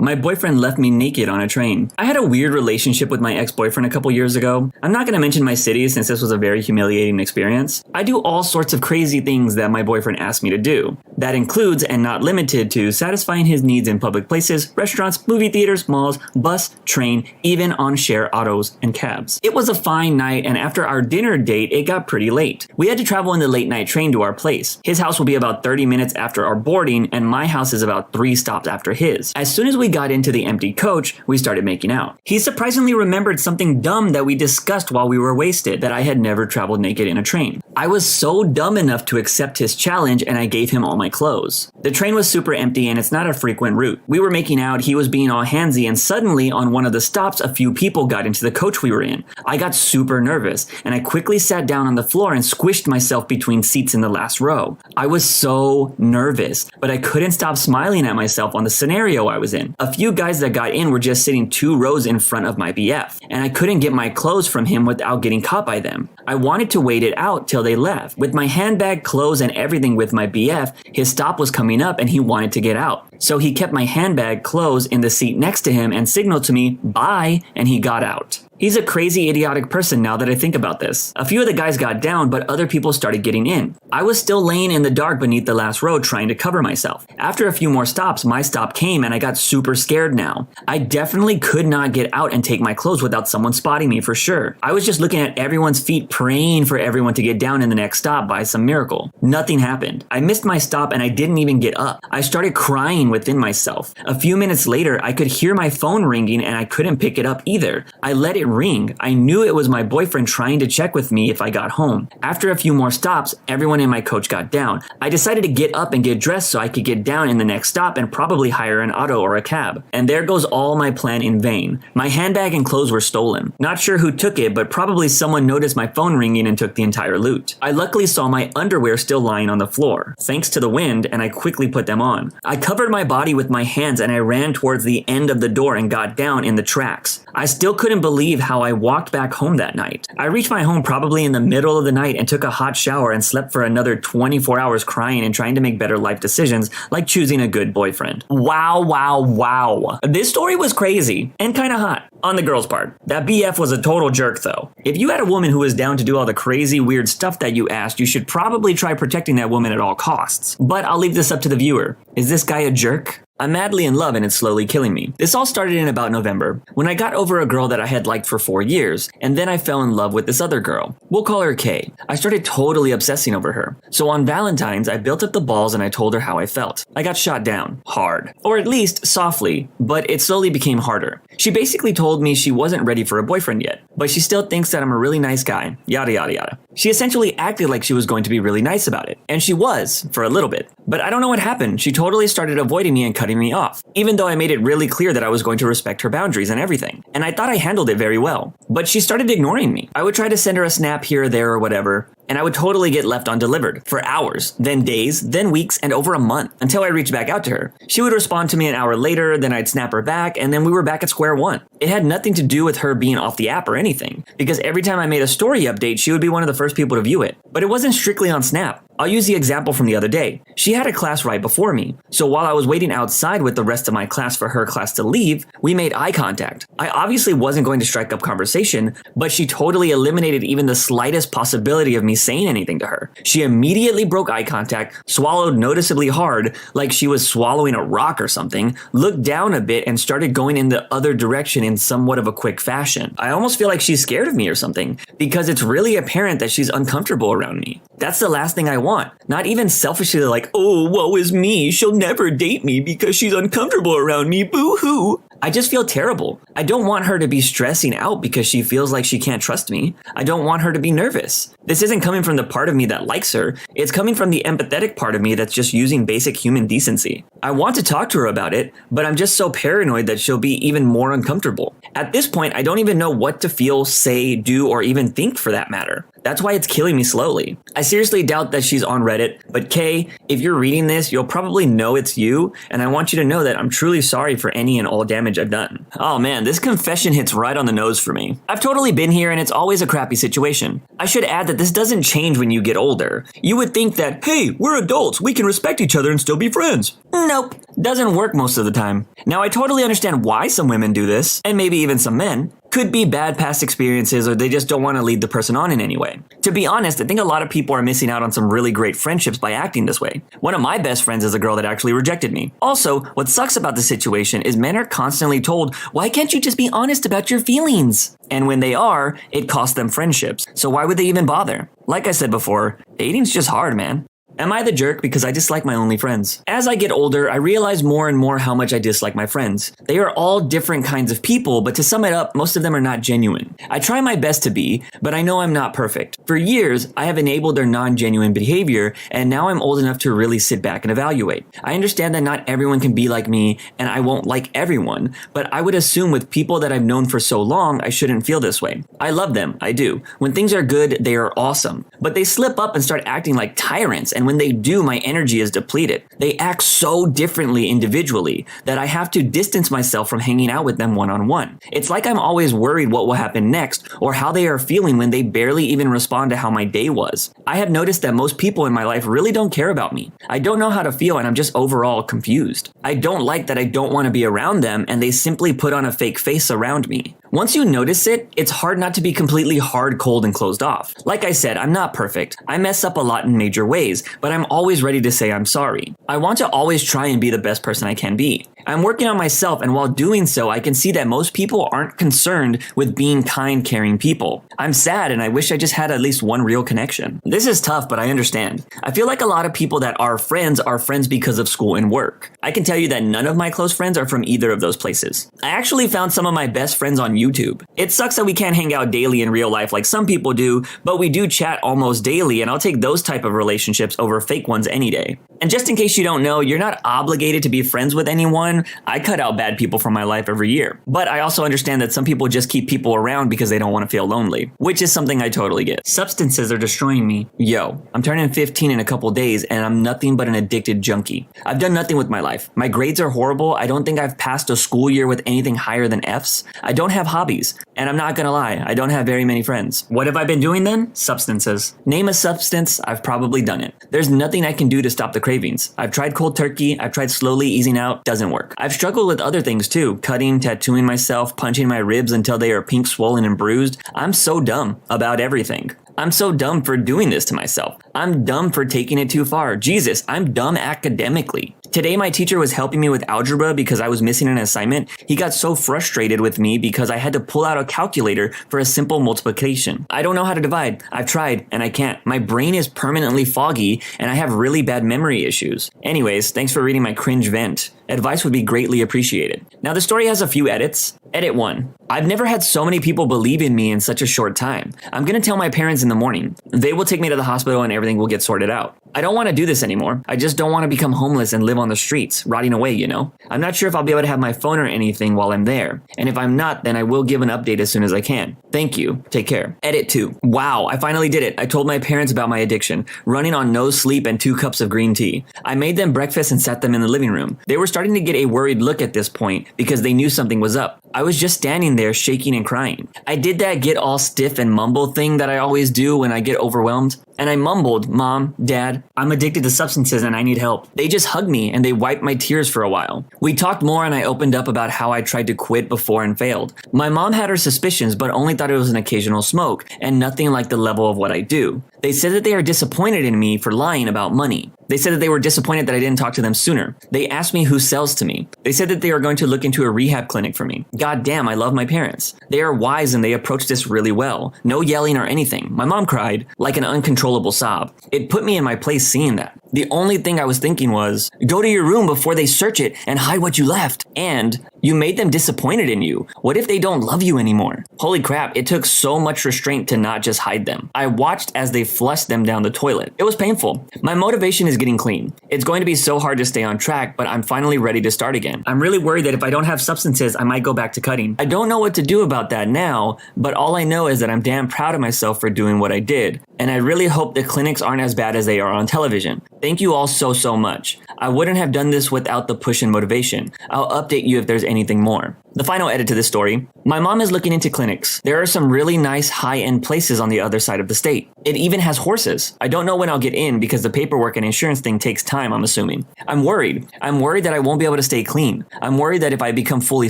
My boyfriend left me naked on a train. I had a weird relationship with my ex-boyfriend a couple years ago. I'm not going to mention my city since this was a very humiliating experience. I do all sorts of crazy things that my boyfriend asked me to do. That includes, and not limited to, satisfying his needs in public places, restaurants, movie theaters, malls, bus, train, even on share autos and cabs. It was a fine night, and after our dinner date, it got pretty late. We had to travel in the late night train to our place. His house will be about 30 minutes after our boarding, and my house is about 3 stops after his. As soon as we got into the empty coach, we started making out. He surprisingly remembered something dumb that we discussed while we were wasted, that I had never traveled naked in a train. I was so dumb enough to accept his challenge, and I gave him all my clothes. The train was super empty, and it's not a frequent route. We were making out, he was being all handsy, and suddenly, on one of the stops, a few people got into the coach we were in. I got super nervous, and I quickly sat down on the floor and squished myself between seats in the last row. I was so nervous, but I couldn't stop smiling at myself on the scenario I was in. A few guys that got in were just sitting 2 rows in front of my BF, and I couldn't get my clothes from him without getting caught by them. I wanted to wait it out till they left. With my handbag, clothes, and everything with my BF, his stop was coming up and he wanted to get out. So he kept my handbag, clothes in the seat next to him and signaled to me, "Bye," and he got out. He's a crazy, idiotic person now that I think about this. A few of the guys got down, but other people started getting in. I was still laying in the dark beneath the last row trying to cover myself. After a few more stops, my stop came and I got super scared now. I definitely could not get out and take my clothes without someone spotting me for sure. I was just looking at everyone's feet praying for everyone to get down in the next stop by some miracle. Nothing happened. I missed my stop and I didn't even get up. I started crying within myself. A few minutes later, I could hear my phone ringing and I couldn't pick it up either. I let it ring. I knew it was my boyfriend trying to check with me if I got home. After a few more stops, everyone in my coach got down. I decided to get up and get dressed so I could get down in the next stop and probably hire an auto or a cab. And there goes all my plan in vain. My handbag and clothes were stolen. Not sure who took it, but probably someone noticed my phone ringing and took the entire loot. I luckily saw my underwear still lying on the floor, thanks to the wind, and I quickly put them on. I covered my body with my hands and I ran towards the end of the door and got down in the tracks. I still couldn't believe how I walked back home that night. I reached my home probably in the middle of the night and took a hot shower and slept for another 24 hours crying and trying to make better life decisions, like choosing a good boyfriend. Wow. This story was crazy and kind of hot on the girl's part. That BF was a total jerk though. If you had a woman who was down to do all the crazy weird stuff that you asked, you should probably try protecting that woman at all costs. But I'll leave this up to the viewer. Is this guy a jerk? I'm madly in love and it's slowly killing me. This all started in about November, when I got over a girl that I had liked for 4 years, and then I fell in love with this other girl. We'll call her Kay. I started totally obsessing over her. So on Valentine's, I built up the balls and I told her how I felt. I got shot down. Hard. Or at least softly, but it slowly became harder. She basically told me she wasn't ready for a boyfriend yet, but she still thinks that I'm a really nice guy. Yada yada yada. She essentially acted like she was going to be really nice about it. And she was, for a little bit. But I don't know what happened. She totally started avoiding me and cutting me off, even though I made it really clear that I was going to respect her boundaries and everything. And I thought I handled it very well. But she started ignoring me. I would try to send her a snap here or there or whatever, and I would totally get left undelivered for hours, then days, then weeks, and over a month, until I reached back out to her. She would respond to me an hour later, then I'd snap her back, and then we were back at square one. It had nothing to do with her being off the app or anything, because every time I made a story update, she would be one of the first people to view it. But it wasn't strictly on Snap. I'll use the example from the other day. She had a class right before me, so while I was waiting outside with the rest of my class for her class to leave, we made eye contact. I obviously wasn't going to strike up conversation, but she totally eliminated even the slightest possibility of me saying anything to her. She immediately broke eye contact, swallowed noticeably hard, like she was swallowing a rock or something, looked down a bit, and started going in the other direction in somewhat of a quick fashion. I almost feel like she's scared of me or something, because it's really apparent that she's uncomfortable around me. That's the last thing I want. Not even selfishly like, oh, woe is me, she'll never date me because she's uncomfortable around me, boo-hoo. I just feel terrible. I don't want her to be stressing out because she feels like she can't trust me. I don't want her to be nervous. This isn't coming from the part of me that likes her. It's coming from the empathetic part of me that's just using basic human decency. I want to talk to her about it, but I'm just so paranoid that she'll be even more uncomfortable. At this point, I don't even know what to feel, say, do, or even think for that matter. That's why it's killing me slowly. I seriously doubt that she's on Reddit, but Kay, if you're reading this, you'll probably know it's you, and I want you to know that I'm truly sorry for any and all damage I've done. Oh man, this confession hits right on the nose for me. I've totally been here and it's always a crappy situation. I should add that this doesn't change when you get older. You would think that, hey, we're adults, we can respect each other and still be friends. Nope, doesn't work most of the time. Now I totally understand why some women do this, and maybe even some men. Could be bad past experiences or they just don't want to lead the person on in any way. To be honest, I think a lot of people are missing out on some really great friendships by acting this way. One of my best friends is a girl that actually rejected me. Also, what sucks about the situation is men are constantly told, why can't you just be honest about your feelings? And when they are, it costs them friendships. So why would they even bother? Like I said before, dating's just hard, man. Am I the jerk because I dislike my only friends? As I get older, I realize more and more how much I dislike my friends. They are all different kinds of people, but to sum it up, most of them are not genuine. I try my best to be, but I know I'm not perfect. For years, I have enabled their non-genuine behavior, and now I'm old enough to really sit back and evaluate. I understand that not everyone can be like me, and I won't like everyone, but I would assume with people that I've known for so long, I shouldn't feel this way. I love them, I do. When things are good, they are awesome. But they slip up and start acting like tyrants, and when they do, my energy is depleted. They act so differently individually that I have to distance myself from hanging out with them one-on-one. It's like I'm always worried what will happen next or how they are feeling when they barely even respond to how my day was. I have noticed that most people in my life really don't care about me. I don't know how to feel and I'm just overall confused. I don't like that I don't want to be around them and they simply put on a fake face around me. Once you notice it, it's hard not to be completely hard, cold, and closed off. Like I said, I'm not perfect. I mess up a lot in major ways, but I'm always ready to say I'm sorry. I want to always try and be the best person I can be. I'm working on myself, and while doing so, I can see that most people aren't concerned with being kind, caring people. I'm sad, and I wish I just had at least one real connection. This is tough, but I understand. I feel like a lot of people that are friends because of school and work. I can tell you that none of my close friends are from either of those places. I actually found some of my best friends on YouTube. It sucks that we can't hang out daily in real life like some people do, but we do chat almost daily, and I'll take those type of relationships over fake ones any day. And just in case you don't know, you're not obligated to be friends with anyone. I cut out bad people from my life every year. But I also understand that some people just keep people around because they don't want to feel lonely, which is something I totally get. Substances are destroying me. Yo, I'm turning 15 in a couple days and I'm nothing but an addicted junkie. I've done nothing with my life. My grades are horrible. I don't think I've passed a school year with anything higher than Fs. I don't have hobbies. And I'm not gonna lie, I don't have very many friends. What have I been doing then? Substances. Name a substance, I've probably done it. There's nothing I can do to stop the cravings. I've tried cold turkey, I've tried slowly easing out, doesn't work. I've struggled with other things too, cutting, tattooing myself, punching my ribs until they are pink, swollen, and bruised. I'm so dumb about everything. I'm so dumb for doing this to myself. I'm dumb for taking it too far. Jesus, I'm dumb academically. Today, my teacher was helping me with algebra because I was missing an assignment. He got so frustrated with me because I had to pull out a calculator for a simple multiplication. I don't know how to divide. I've tried and I can't. My brain is permanently foggy and I have really bad memory issues. Anyways, thanks for reading my cringe vent. Advice would be greatly appreciated. Now, the story has a few edits. Edit 1. I've never had so many people believe in me in such a short time. I'm gonna tell my parents in the morning. They will take me to the hospital and everything will get sorted out. I don't want to do this anymore. I just don't want to become homeless and live on the streets, rotting away, you know? I'm not sure if I'll be able to have my phone or anything while I'm there. And if I'm not, then I will give an update as soon as I can. Thank you. Take care. Edit 2. Wow, I finally did it. I told my parents about my addiction, running on no sleep and 2 cups of green tea. I made them breakfast and sat them in the living room. They were starting to get a worried look at this point because they knew something was up. I was just standing there shaking and crying. I did that get all stiff and mumble thing that I always do when I get overwhelmed. And I mumbled, Mom, Dad, I'm addicted to substances and I need help. They just hugged me and they wiped my tears for a while. We talked more and I opened up about how I tried to quit before and failed. My mom had her suspicions but only thought it was an occasional smoke and nothing like the level of what I do. They said that they are disappointed in me for lying about money. They said that they were disappointed that I didn't talk to them sooner. They asked me who sells to me. They said that they are going to look into a rehab clinic for me. God damn, I love my parents. They are wise and they approached this really well. No yelling or anything. My mom cried like an uncontrollable sob. It put me in my place seeing that. The only thing I was thinking was, go to your room before they search it and hide what you left. And you made them disappointed in you. What if they don't love you anymore? Holy crap, it took so much restraint to not just hide them. I watched as they flushed them down the toilet. It was painful. My motivation is getting clean. It's going to be so hard to stay on track, but I'm finally ready to start again. I'm really worried that if I don't have substances, I might go back to cutting. I don't know what to do about that now, but all I know is that I'm damn proud of myself for doing what I did. And I really hope the clinics aren't as bad as they are on television. Thank you all so much. I wouldn't have done this without the push and motivation. I'll update you if there's anything more. The final edit to this story. My mom is looking into clinics. There are some really nice high-end places on the other side of the state. It even has horses. I don't know when I'll get in because the paperwork and insurance thing takes time, I'm assuming. I'm worried. I'm worried that I won't be able to stay clean. I'm worried that if I become fully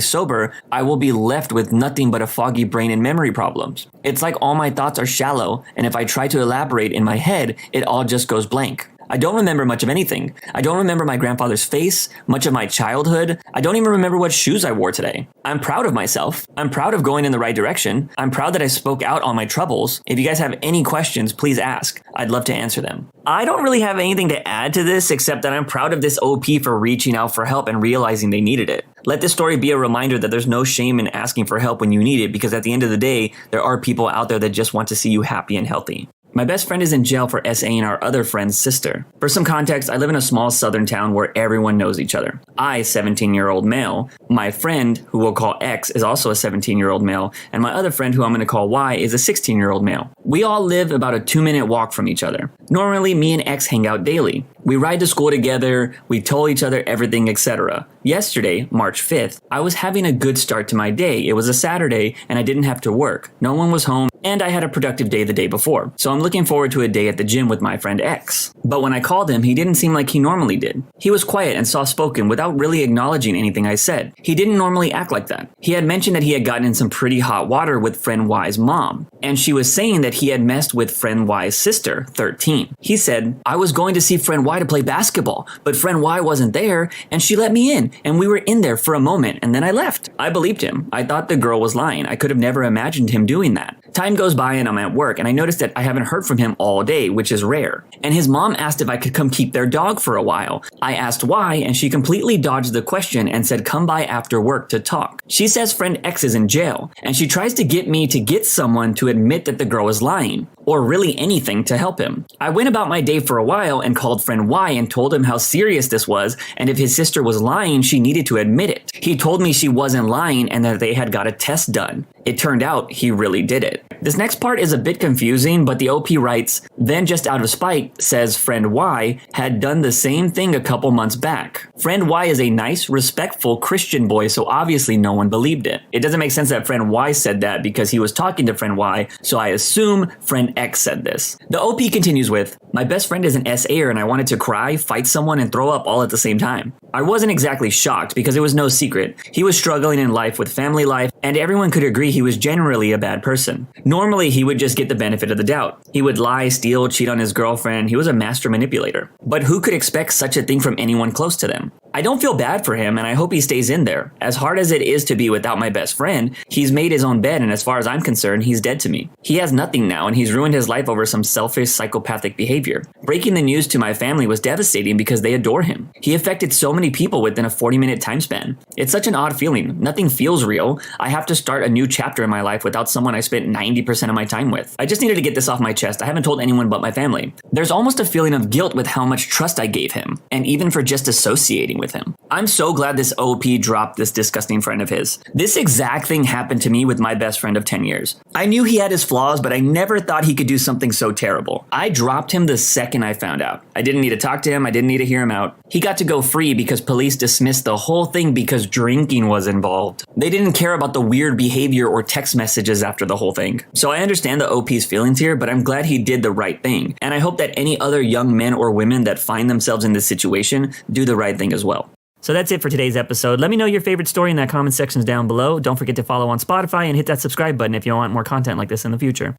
sober, I will be left with nothing but a foggy brain and memory problems. It's like all my thoughts are shallow, and if I try to elaborate in my head, it all just goes blank. I don't remember much of anything. I don't remember my grandfather's face, much of my childhood. I don't even remember what shoes I wore today. I'm proud of myself. I'm proud of going in the right direction. I'm proud that I spoke out on my troubles. If you guys have any questions, please ask. I'd love to answer them. I don't really have anything to add to this except that I'm proud of this OP for reaching out for help and realizing they needed it. Let this story be a reminder that there's no shame in asking for help when you need it, because at the end of the day, there are people out there that just want to see you happy and healthy. My best friend is in jail for SAing our other friend's sister. For some context, I live in a small southern town where everyone knows each other. I, 17-year-old male, my friend, who we'll call X, is also a 17-year-old male, and my other friend, who I'm going to call Y, is a 16-year-old male. We all live about a 2-minute walk from each other. Normally, me and X hang out daily. We ride to school together, we tell each other everything, etc. Yesterday, March 5th, I was having a good start to my day. It was a Saturday, and I didn't have to work. No one was home, and I had a productive day the day before. So I'm looking forward to a day at the gym with my friend X. But when I called him, he didn't seem like he normally did. He was quiet and soft-spoken without really acknowledging anything I said. He didn't normally act like that. He had mentioned that he had gotten in some pretty hot water with friend Y's mom, and she was saying that he had messed with friend Y's sister, 13. He said, I was going to see friend Y to play basketball, but friend Y wasn't there, and she let me in, and we were in there for a moment, and then I left. I believed him. I thought the girl was lying. I could have never imagined him doing that. Time goes by and I'm at work, and I noticed that I haven't heard from him all day, which is rare. And his mom asked if I could come keep their dog for a while. I asked why, and she completely dodged the question and said come by after work to talk. She says friend X is in jail, and she tries to get me to get someone to admit that the girl is lying, or really anything to help him. I went about my day for a while and called friend Y and told him how serious this was, and if his sister was lying, she needed to admit it. He told me she wasn't lying and that they had got a test done. It turned out he really did it. This next part is a bit confusing, but the OP writes, then just out of spite, says friend Y had done the same thing a couple months back. Friend Y is a nice, respectful Christian boy, so obviously no one believed it. It doesn't make sense that friend Y said that because he was talking to friend Y, so I assume friend X said this. The OP continues with, my best friend is an SAer and I wanted to cry, fight someone, and throw up all at the same time. I wasn't exactly shocked because it was no secret. He was struggling in life with family life, and everyone could agree he was generally a bad person. Normally, he would just get the benefit of the doubt. He would lie, steal, cheat on his girlfriend. He was a master manipulator. But who could expect such a thing from anyone close to them? I don't feel bad for him, and I hope he stays in there. As hard as it is to be without my best friend, he's made his own bed, and as far as I'm concerned, he's dead to me. He has nothing now, and he's ruined his life over some selfish, psychopathic behavior. Breaking the news to my family was devastating because they adore him. He affected so many people within a 40-minute time span. It's such an odd feeling. Nothing feels real. I have to start a new chapter in my life without someone I spent 90% of my time with. I just needed to get this off my chest. I haven't told anyone but my family. There's almost a feeling of guilt with how much trust I gave him, and even for just associating with him. I'm so glad this OP dropped this disgusting friend of his. This exact thing happened to me with my best friend of 10 years. I knew he had his flaws, but I never thought he could do something so terrible. I dropped him the second I found out. I didn't need to talk to him. I didn't need to hear him out. He got to go free because police dismissed the whole thing because drinking was involved. They didn't care about the weird behavior or text messages after the whole thing. So I understand the OP's feelings here, but I'm glad he did the right thing. And I hope that any other young men or women that find themselves in this situation do the right thing as well. So that's it for today's episode. Let me know your favorite story in the comment sections down below. Don't forget to follow on Spotify and hit that subscribe button if you want more content like this in the future.